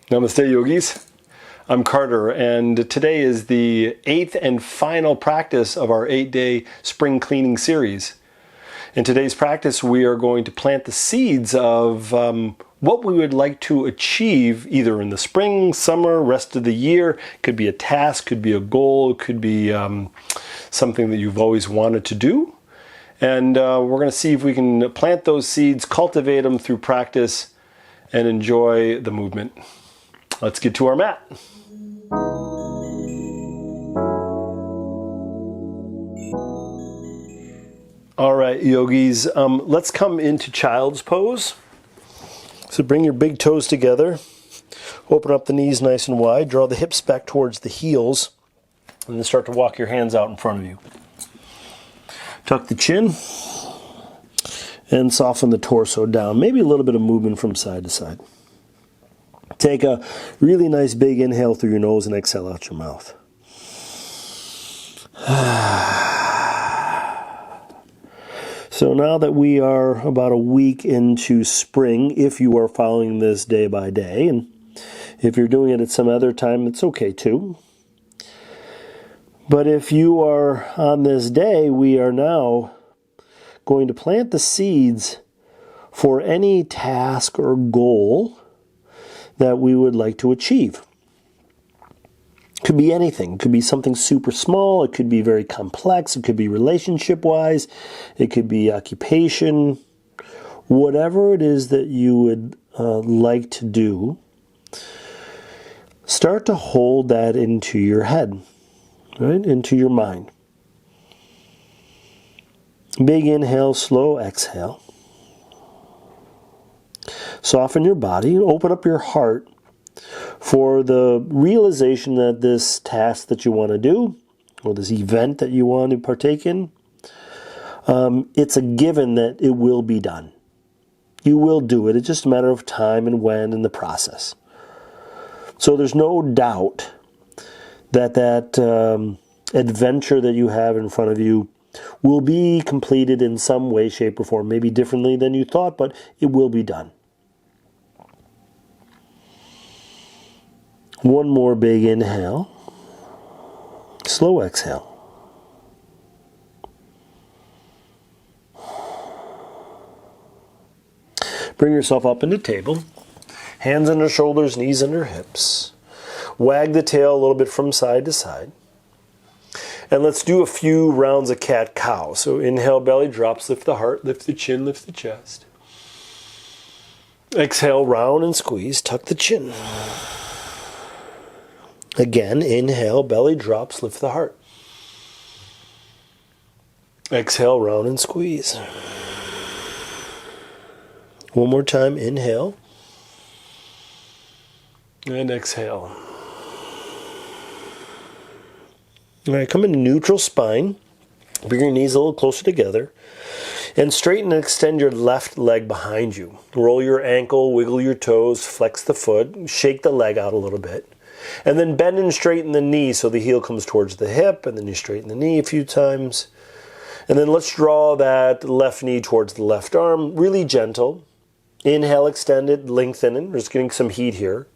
Namaste, yogis. I'm Carter, and today is the 8th and final practice of our 8-day spring cleaning series. In today's practice, we are going to plant the seeds of what we would like to achieve either in the spring, summer, rest of the year. It could be a task, could be a goal, it could be something that you've always wanted to do. And we're going to see if we can plant those seeds, cultivate them through practice, and enjoy the movement. Let's get to our mat. All right, yogis, let's come into child's pose. So bring your big toes together, open up the knees nice and wide, draw the hips back towards the heels, and then start to walk your hands out in front of you. Tuck the chin and soften the torso down. Maybe a little bit of movement from side to side. Take a really nice big inhale through your nose and exhale out your mouth. So now that we are about a week into spring, if you are following this day by day, and if you're doing it at some other time, it's okay too. But if you are on this day, we are now going to plant the seeds for any task or goal that we would like to achieve. It could be anything. It could be something super small. It could be very complex. It could be relationship-wise. It could be occupation. Whatever it is that you would like to do, start to hold that into your head, right? Into your mind. Big inhale, slow exhale. Soften your body, open up your heart for the realization that this task that you want to do, or this event that you want to partake in, it's a given that it will be done. You will do it. It's just a matter of time and when and the process. So there's no doubt that adventure that you have in front of you will be completed in some way, shape, or form, maybe differently than you thought, but it will be done. One more big inhale. Slow exhale. Bring yourself up into table. Hands under shoulders, knees under hips. Wag the tail a little bit from side to side. And let's do a few rounds of cat-cow. So inhale, belly drops, lift the heart, lift the chin, lift the chest. Exhale, round and squeeze, tuck the chin. Again, inhale, belly drops, lift the heart. Exhale, round and squeeze. One more time, inhale. And exhale. All right, come into neutral spine. Bring your knees a little closer together. And straighten and extend your left leg behind you. Roll your ankle, wiggle your toes, flex the foot, shake the leg out a little bit. And then bend and straighten the knee so the heel comes towards the hip, and then you straighten the knee a few times. And then let's draw that left knee towards the left arm, really gentle. Inhale, extend it, lengthen it. We're just getting some heat here.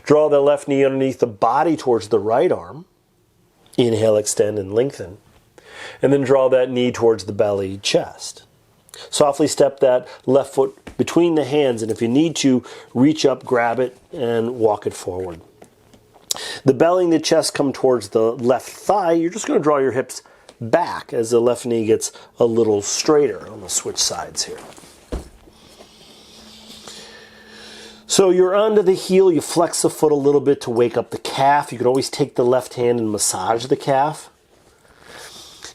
Draw the left knee underneath the body towards the right arm. Inhale, extend, and lengthen. And then draw that knee towards the belly, chest. Softly step that left foot between the hands, and if you need to, reach up, grab it, and walk it forward. The belly and the chest come towards the left thigh. You're just going to draw your hips back as the left knee gets a little straighter. I'm going to switch sides here. So you're onto the heel. You flex the foot a little bit to wake up the calf. You can always take the left hand and massage the calf.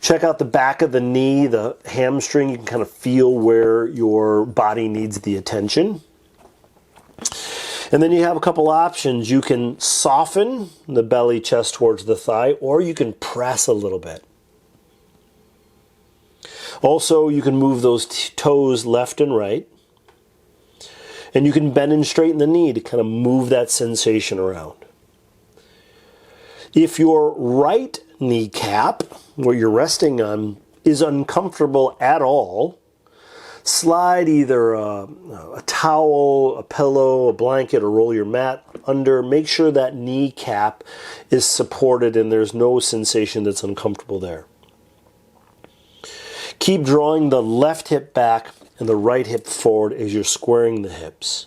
Check out the back of the knee, the hamstring. You can kind of feel where your body needs the attention. And then you have a couple options. You can soften the belly, chest towards the thigh, or you can press a little bit. Also, you can move those toes left and right. And you can bend and straighten the knee to kind of move that sensation around. If your right kneecap, where you're resting on, is uncomfortable at all, slide either a towel, a pillow, a blanket, or roll your mat under. Make sure that kneecap is supported and there's no sensation that's uncomfortable there. Keep drawing the left hip back and the right hip forward as you're squaring the hips.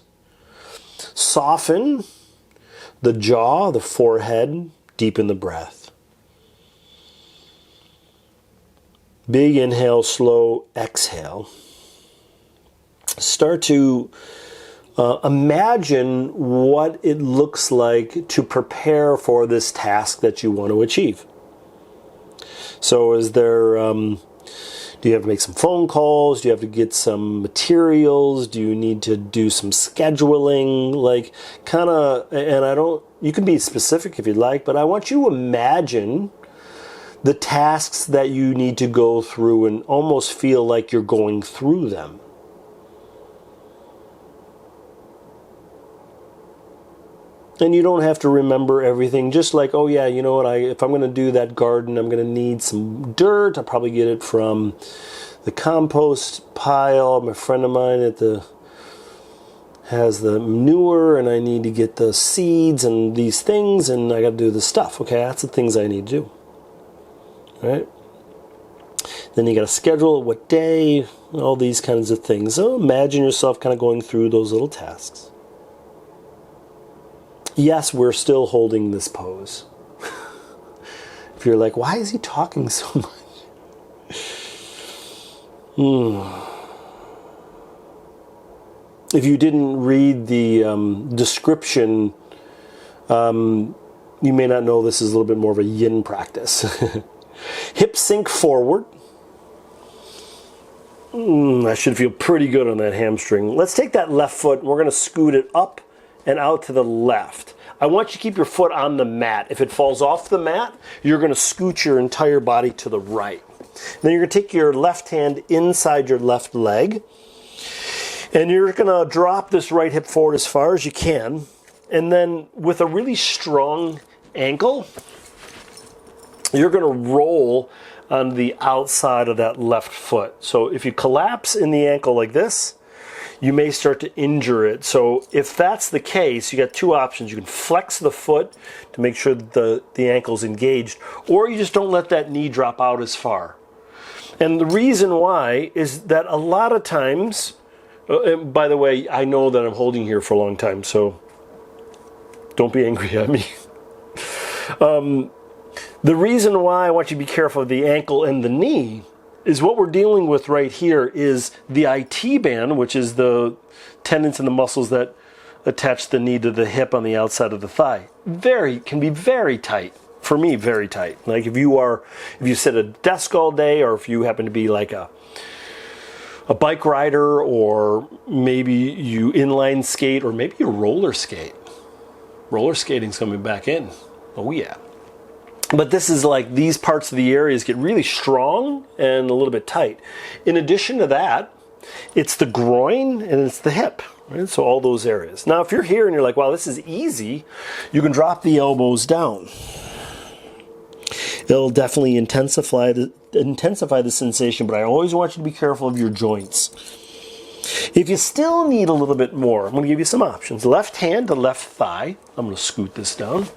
Soften the jaw, the forehead, deepen the breath. Big inhale, slow exhale. Start to imagine what it looks like to prepare for this task that you want to achieve. So is there, do you have to make some phone calls? Do you have to get some materials? Do you need to do some scheduling? Like kind of, and you can be specific if you'd like, but I want you to imagine the tasks that you need to go through and almost feel like you're going through them. And you don't have to remember everything. Just like, oh yeah, you know what? If I'm going to do that garden, I'm going to need some dirt. I'll probably get it from the compost pile. My friend of mine has the manure, and I need to get the seeds and these things, and I got to do the stuff. Okay, that's the things I need to do. All right. Then you got to schedule what day, all these kinds of things. So imagine yourself kind of going through those little tasks. Yes, we're still holding this pose. If you're like, why is he talking so much? If you didn't read the description, you may not know this is a little bit more of a yin practice. Hips sink forward. I should feel pretty good on that hamstring. Let's take that left foot and we're going to scoot it up and out to the left. I want you to keep your foot on the mat. If it falls off the mat, you're going to scoot your entire body to the right. Then you're going to take your left hand inside your left leg, and you're going to drop this right hip forward as far as you can. And then with a really strong ankle, you're going to roll on the outside of that left foot. So if you collapse in the ankle like this, you may start to injure it. So if that's the case, you got two options. You can flex the foot to make sure that the ankle's engaged, or you just don't let that knee drop out as far. And the reason why is that a lot of times, and by the way, I know that I'm holding here for a long time, so don't be angry at me. The reason why I want you to be careful of the ankle and the knee is what we're dealing with right here is the IT band, which is the tendons and the muscles that attach the knee to the hip on the outside of the thigh. Can be very tight. For me, very tight. Like if you sit at a desk all day, or if you happen to be like a bike rider, or maybe you inline skate, or maybe you roller skate. Roller skating's coming back in. Oh yeah. But this is like these parts of the areas get really strong and a little bit tight. In addition to that, it's the groin and it's the hip, right? So all those areas. Now, if you're here and you're like, wow, this is easy, you can drop the elbows down. It'll definitely intensify the sensation, but I always want you to be careful of your joints. If you still need a little bit more, I'm going to give you some options. Left hand to left thigh. I'm going to scoot this down.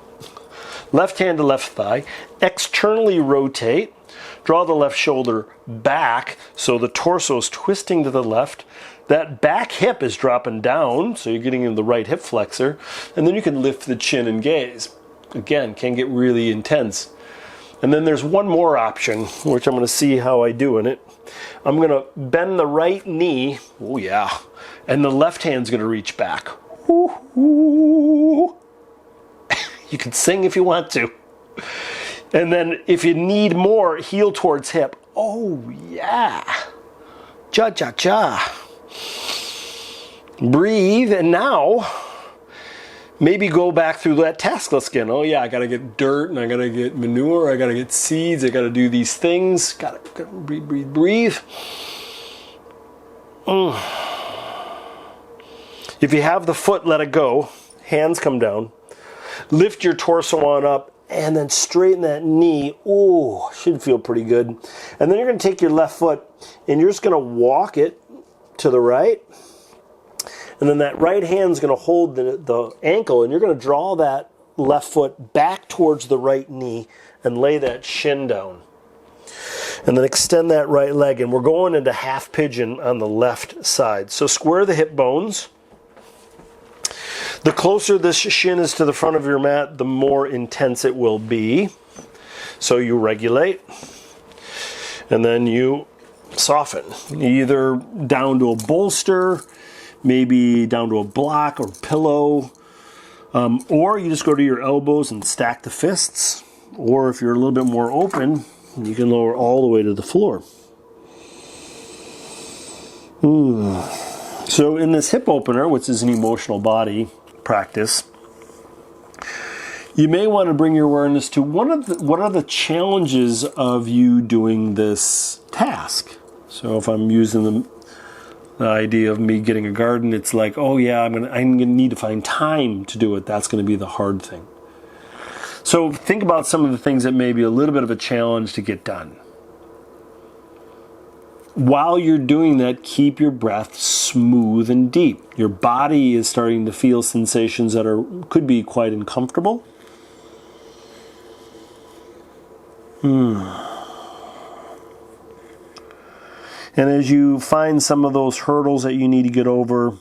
Left hand to left thigh, externally rotate, draw the left shoulder back so the torso is twisting to the left. That back hip is dropping down, so you're getting in the right hip flexor, and then you can lift the chin and gaze. Again, can get really intense. And then there's one more option, which I'm going to see how I do in it. I'm going to bend the right knee, oh yeah, and the left hand's going to reach back. Ooh, ooh. You can sing if you want to. And then if you need more, heel towards hip. Oh, yeah. Cha-cha-cha. Breathe, and now maybe go back through that task list again. Oh, yeah, I got to get dirt, and I got to get manure, I got to get seeds, I got to do these things. Got to breathe, breathe, breathe. If you have the foot, let it go. Hands come down. Lift your torso on up and then straighten that knee. Ooh, should feel pretty good. And then you're going to take your left foot and you're just going to walk it to the right. And then that right hand's going to hold the ankle, and you're going to draw that left foot back towards the right knee and lay that shin down. And then extend that right leg, and we're going into half pigeon on the left side. So square the hip bones. The closer this shin is to the front of your mat, the more intense it will be. So you regulate, and then you soften. Either down to a bolster, maybe down to a block or pillow, or you just go to your elbows and stack the fists. Or if you're a little bit more open, you can lower all the way to the floor. So in this hip opener, which is an emotional body practice, you may want to bring your awareness to what are the challenges of you doing this task. So if I'm using the idea of me getting a garden, it's like, oh yeah, I'm gonna need to find time to do it. That's going to be the hard thing. So think about some of the things that may be a little bit of a challenge to get done. While you're doing that, keep your breath smooth and deep. Your body is starting to feel sensations that could be quite uncomfortable. And as you find some of those hurdles that you need to get over,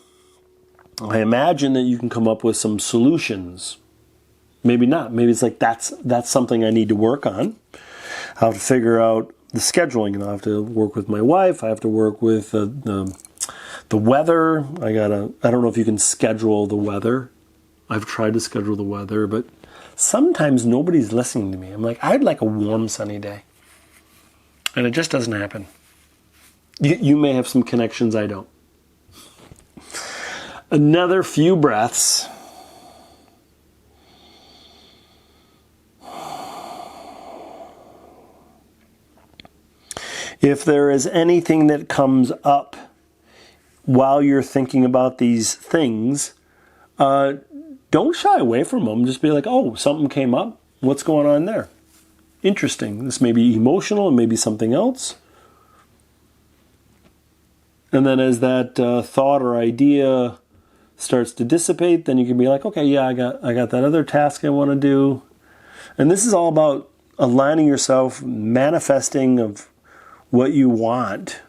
I imagine that you can come up with some solutions. Maybe not. Maybe it's like that's something I need to work on. I'll have to figure out the scheduling, and I'll have to work with my wife. I have to work with the weather. I don't know if you can schedule the weather. I've tried to schedule the weather, but sometimes nobody's listening to me. I'm like, I'd like a warm, sunny day. And it just doesn't happen. You may have some connections I don't. Another few breaths. If there is anything that comes up while you're thinking about these things, don't shy away from them. Just be like, oh, something came up. What's going on there? Interesting. This may be emotional, it may be something else. And then as that thought or idea starts to dissipate, then you can be like, okay, yeah, I got that other task I want to do. And this is all about aligning yourself, manifesting of what you want,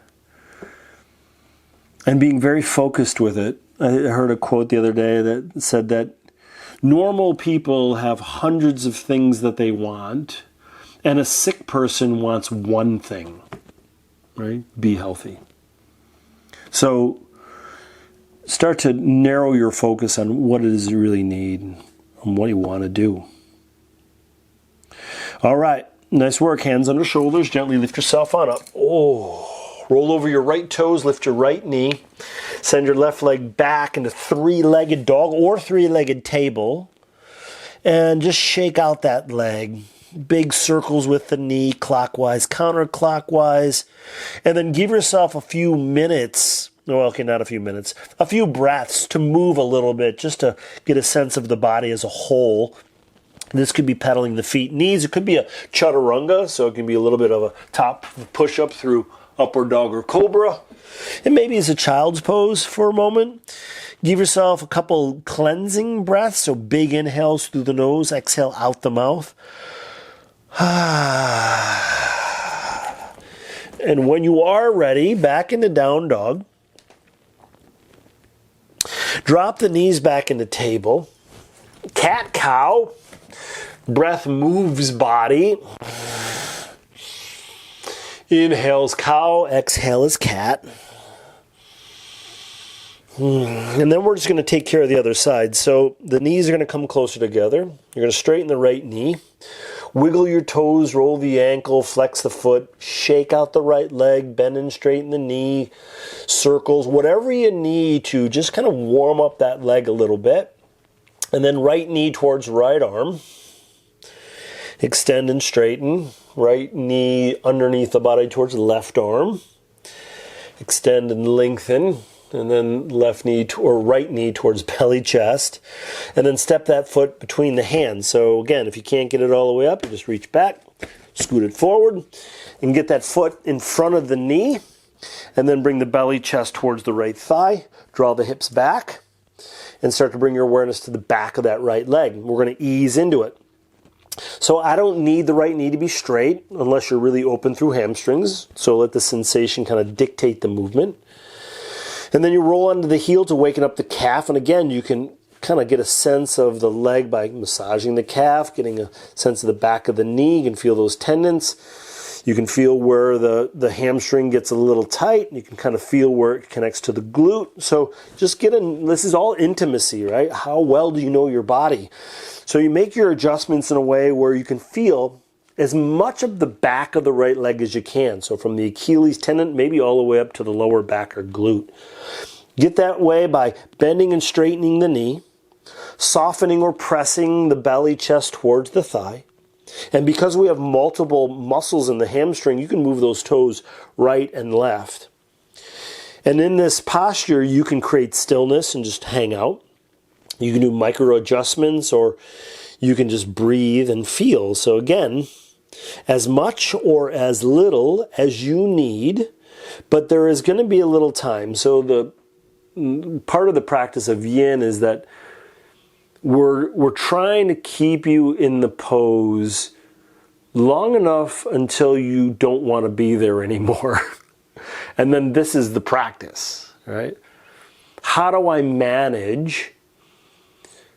and being very focused with it. I heard a quote the other day that said that normal people have hundreds of things that they want, and a sick person wants one thing, right? Be healthy. So start to narrow your focus on what it is you really need and what you want to do. All right. Nice work. Hands under shoulders. Gently lift yourself on up. Oh, roll over your right toes. Lift your right knee. Send your left leg back into three-legged dog or three-legged table. And just shake out that leg. Big circles with the knee, clockwise, counterclockwise. And then give yourself a few minutes. Well, okay, not a few minutes. A few breaths to move a little bit, just to get a sense of the body as a whole. This could be pedaling the feet and knees. It could be a chaturanga, so it can be a little bit of a top push-up through upward dog or cobra. And maybe as a child's pose for a moment. Give yourself a couple cleansing breaths, so big inhales through the nose, exhale out the mouth. And when you are ready, back into down dog. Drop the knees back into table. Cat-cow. Breath moves body. Inhales cow, exhale is cat. And then we're just going to take care of the other side. So the knees are going to come closer together. You're going to straighten the right knee. Wiggle your toes, roll the ankle, flex the foot, shake out the right leg, bend and straighten the knee, circles, whatever you need to just kind of warm up that leg a little bit. And then right knee towards right arm. Extend and straighten. Right knee underneath the body towards the left arm. Extend and lengthen. And then left knee or right knee towards belly chest. And then step that foot between the hands. So again, if you can't get it all the way up, you just reach back, scoot it forward, and get that foot in front of the knee. And then bring the belly chest towards the right thigh. Draw the hips back and start to bring your awareness to the back of that right leg. We're going to ease into it. So I don't need the right knee to be straight unless you're really open through hamstrings. So let the sensation kind of dictate the movement. And then you roll onto the heel to waken up the calf. And again, you can kind of get a sense of the leg by massaging the calf, getting a sense of the back of the knee. You can feel those tendons. You can feel where the hamstring gets a little tight. You can kind of feel where it connects to the glute. So just this is all intimacy, right? How well do you know your body? So you make your adjustments in a way where you can feel as much of the back of the right leg as you can. So from the Achilles tendon, maybe all the way up to the lower back or glute. Get that way by bending and straightening the knee, softening or pressing the belly chest towards the thigh. And because we have multiple muscles in the hamstring, you can move those toes right and left. And in this posture, you can create stillness and just hang out. You can do micro adjustments, or you can just breathe and feel. So again, as much or as little as you need, but there is going to be a little time. So the part of the practice of yin is that we're trying to keep you in the pose long enough until you don't want to be there anymore. And then this is the practice, right? How do I manage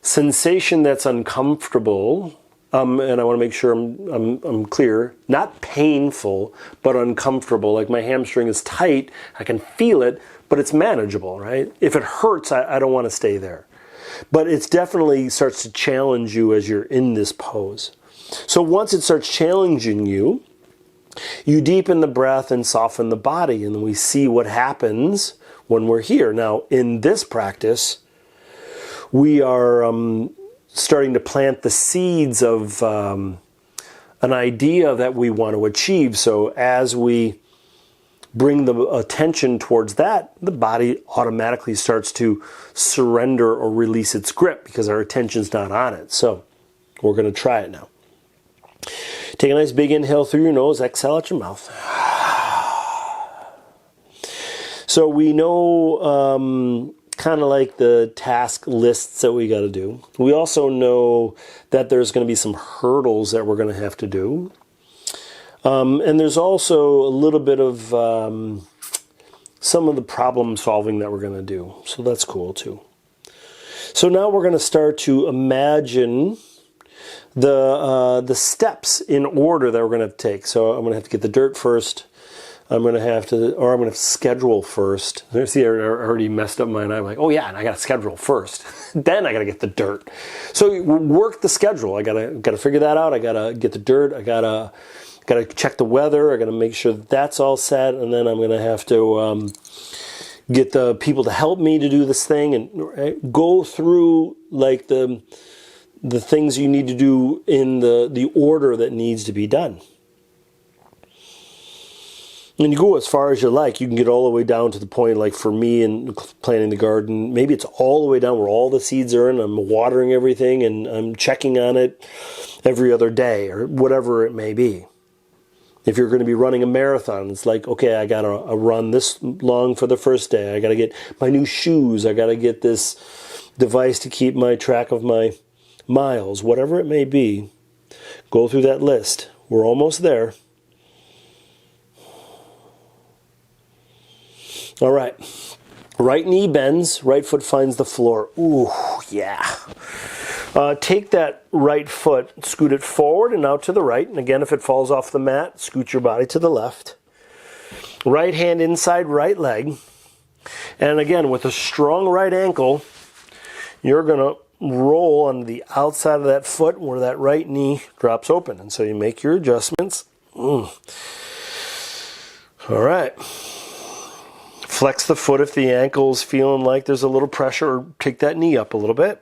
sensation that's uncomfortable, and I want to make sure I'm clear, not painful, but uncomfortable. Like my hamstring is tight, I can feel it, but it's manageable, right? If it hurts, I don't want to stay there. But it definitely starts to challenge you as you're in this pose. So once it starts challenging you, you deepen the breath and soften the body, and then we see what happens when we're here. Now, in this practice, we are starting to plant the seeds of an idea that we want to achieve. So as we bring the attention towards that, the body automatically starts to surrender or release its grip because our attention's not on it. So we're going to try it now. Take a nice big inhale through your nose, exhale out your mouth. So we know kind of like the task lists that we got to do. We also know that there's going to be some hurdles that we're going to have to do. And there's also a little bit of some of the problem solving that we're going to do. So that's cool too. So now we're going to start to imagine the steps in order that we're going to take. So I'm going to have to get the dirt first. I'm going to have to schedule first. See, I already messed up mine. I'm like, oh yeah, and I got to schedule first. Then I got to get the dirt. So work the schedule. I got to figure that out. I got to get the dirt. I got to check the weather. I got to make sure that's all set, and then I'm going to have to get the people to help me to do this thing, and go through like the things you need to do in the order that needs to be done. And you go as far as you like. You can get all the way down to the point, like for me in planting the garden, maybe it's all the way down where all the seeds are in. I'm watering everything and I'm checking on it every other day or whatever it may be. If you're going to be running a marathon, it's like, okay, I got to run this long for the first day. I got to get my new shoes. I got to get this device to keep my track of my miles, whatever it may be. Go through that list. We're almost there. All right. Right knee bends, right foot finds the floor. Ooh, yeah. Take that right foot, scoot it forward and out to the right. And again, if it falls off the mat, scoot your body to the left. Right hand inside right leg. And again, with a strong right ankle, you're going to roll on the outside of that foot where that right knee drops open. And so you make your adjustments. All right. Flex the foot if the ankle's feeling like there's a little pressure, or take that knee up a little bit.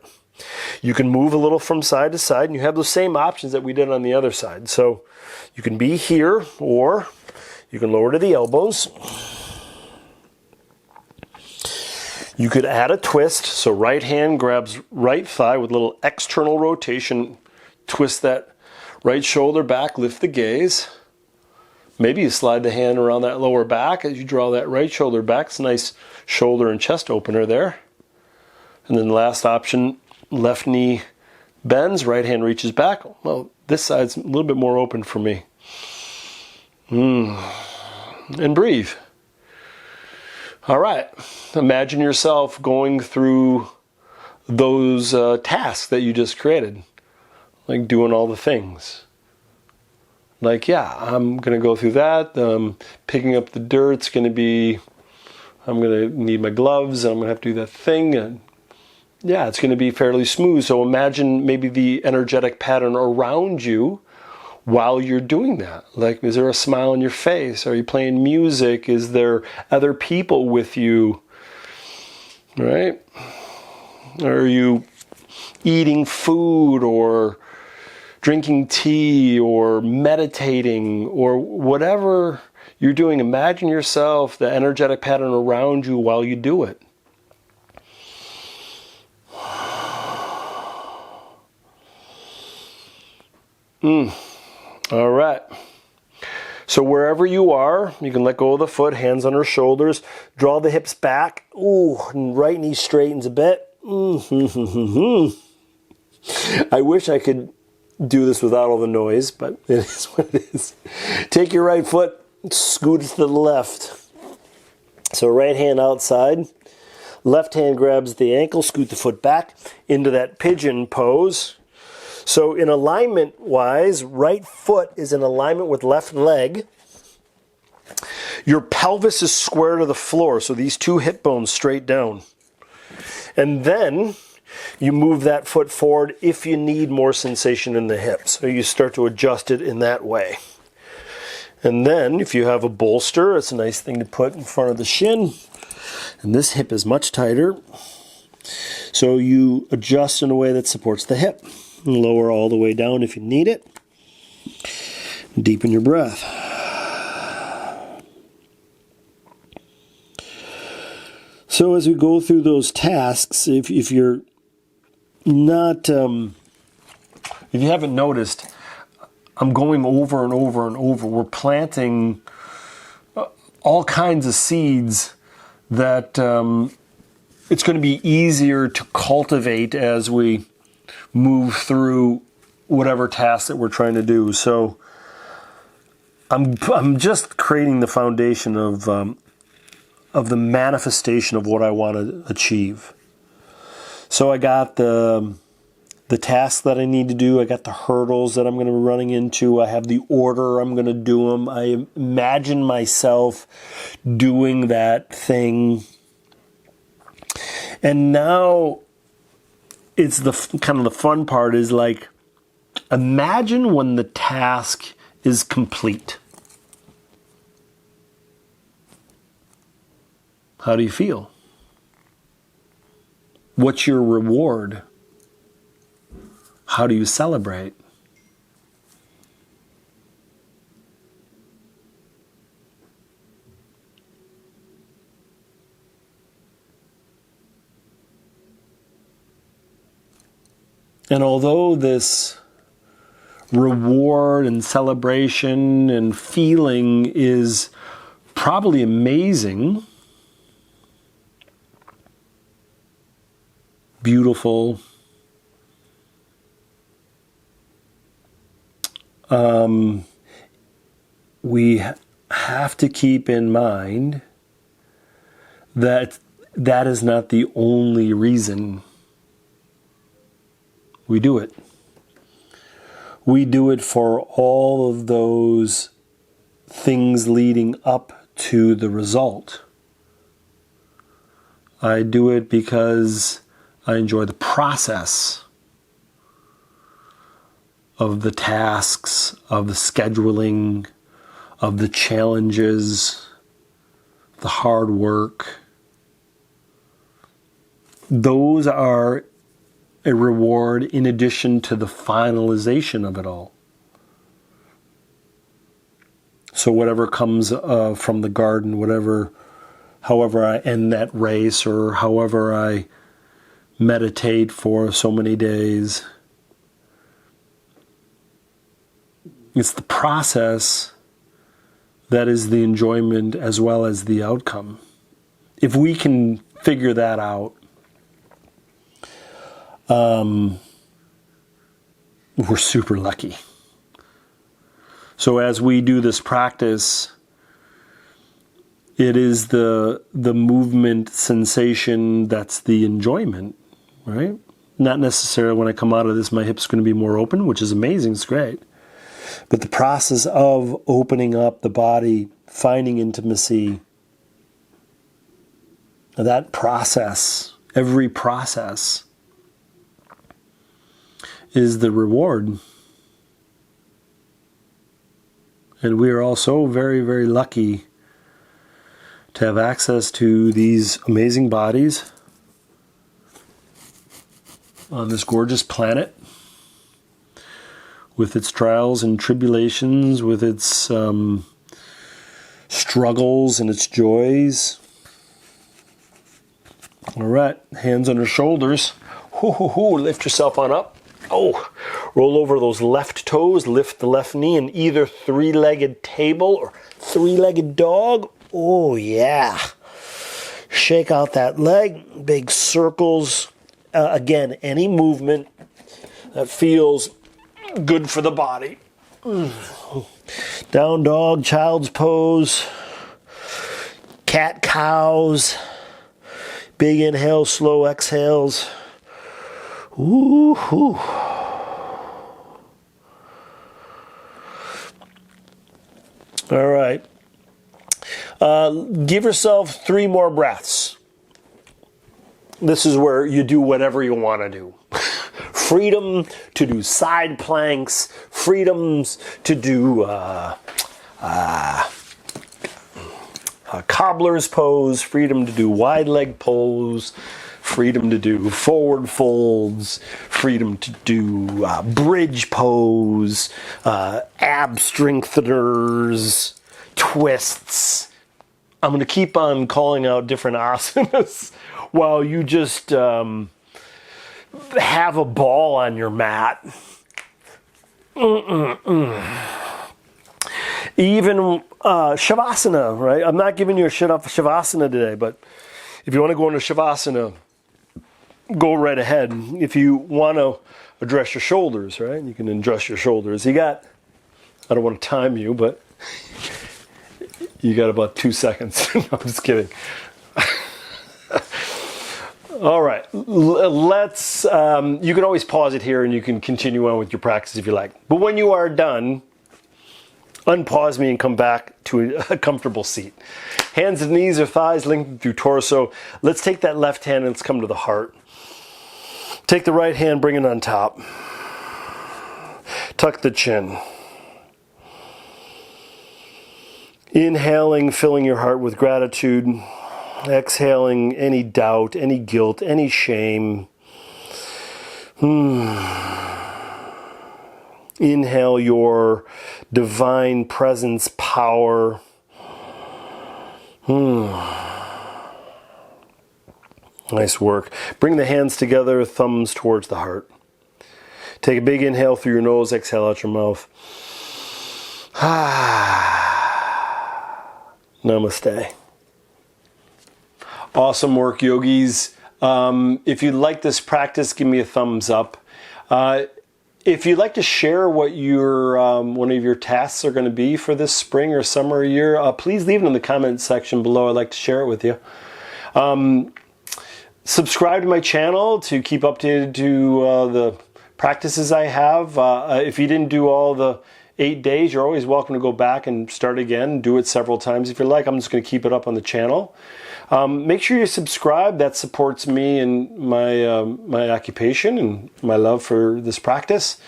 You can move a little from side to side, and you have those same options that we did on the other side. So you can be here, or you can lower to the elbows. You could add a twist, so right hand grabs right thigh with a little external rotation. Twist that right shoulder back, lift the gaze. Maybe you slide the hand around that lower back as you draw that right shoulder back. It's a nice shoulder and chest opener there. And then the last option, left knee bends, right hand reaches back. Well, this side's a little bit more open for me. And breathe. All right. Imagine yourself going through those tasks that you just created. Like doing all the things. Like, yeah, I'm going to go through that. Picking up the dirt's going to be, I'm going to need my gloves. And I'm going to have to do that thing. And yeah, it's going to be fairly smooth. So imagine maybe the energetic pattern around you while you're doing that. Like, is there a smile on your face? Are you playing music? Is there other people with you? Right? Are you eating food or drinking tea or meditating or whatever you're doing? Imagine yourself, the energetic pattern around you while you do it. All right. So wherever you are, you can let go of the foot, hands on her shoulders, draw the hips back. Ooh, and right knee straightens a bit. I wish I could do this without all the noise, but it is what it is. Take your right foot, scoot it to the left. So right hand outside, left hand grabs the ankle, scoot the foot back into that pigeon pose. So in alignment wise, right foot is in alignment with left leg. Your pelvis is square to the floor, so these two hip bones straight down. And then you move that foot forward if you need more sensation in the hips. So you start to adjust it in that way. And then if you have a bolster, it's a nice thing to put in front of the shin. And this hip is much tighter. So you adjust in a way that supports the hip. And lower all the way down if you need it. Deepen your breath. So as we go through those tasks, if you're not, if you haven't noticed, I'm going over and over and over. We're planting all kinds of seeds that it's going to be easier to cultivate as we move through whatever task that we're trying to do. So I'm just creating the foundation of the manifestation of what I want to achieve. So I got the tasks that I need to do. I got the hurdles that I'm going to be running into. I have the order I'm going to do them. I imagine myself doing that thing. And now it's the kind of the fun part is like, imagine when the task is complete. How do you feel? What's your reward? How do you celebrate? And although this reward and celebration and feeling is probably amazing, beautiful, we have to keep in mind that that is not the only reason we do it. We do it for all of those things leading up to the result. I do it because I enjoy the process of the tasks, of the scheduling, of the challenges, the hard work. Those are a reward in addition to the finalization of it all. So whatever comes from the garden, however I end that race, or however I meditate for so many days, it's the process that is the enjoyment as well as the outcome. If we can figure that out, we're super lucky. So as we do this practice, it is the movement sensation that's the enjoyment, right? Not necessarily when I come out of this, my hip's going to be more open, which is amazing, it's great. But the process of opening up the body, finding intimacy, that process, every process, is the reward. And we are all so very, very lucky to have access to these amazing bodies on this gorgeous planet, with its trials and tribulations, with its struggles and its joys. All right, hands on your shoulders. Lift yourself on up. Oh, roll over those left toes, lift the left knee in either three-legged table or three-legged dog. Oh, yeah. Shake out that leg, big circles. Again, any movement that feels good for the body. Down dog, child's pose, cat cows, big inhale, slow exhales. Ooh. All right. Give yourself 3 more breaths. This is where you do whatever you want to do. Freedom to do side planks, freedoms to do cobbler's pose, freedom to do wide leg pose, freedom to do forward folds, freedom to do bridge pose, ab strengtheners, twists. I'm going to keep on calling out different asanas while you just have a ball on your mat. Even Shavasana, right? I'm not giving you a shit off of Shavasana today, but if you want to go into Shavasana, go right ahead. If you want to address your shoulders, right? You can address your shoulders. I don't want to time you, but you got about 2 seconds. No, I'm just kidding. All right, let's, you can always pause it here and you can continue on with your practice if you like. But when you are done, unpause me and come back to a comfortable seat. Hands and knees or thighs linked through torso. Let's take that left hand and let's come to the heart. Take the right hand, bring it on top. Tuck the chin. Inhaling, filling your heart with gratitude. Exhaling any doubt, any guilt, any shame. Inhale your divine presence, power. Nice work. Bring the hands together, thumbs towards the heart. Take a big inhale through your nose, exhale out your mouth. Namaste. Awesome work, yogis. If you like this practice, give me a thumbs up. If you'd like to share what your one of your tasks are going to be for this spring or summer or year, please leave it in the comment section below. I'd like to share it with you. Subscribe to my channel to keep updated to the practices I have. If you didn't do all the 8 days, you're always welcome to go back and start again. Do it several times if you like. I'm just going to keep it up on the channel. Make sure you subscribe. That supports me and my occupation and my love for this practice.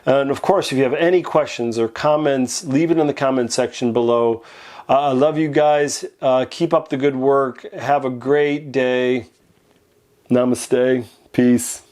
And of course, if you have any questions or comments, leave it in the comment section below. I love you guys. Keep up the good work. Have a great day. Namaste. Peace.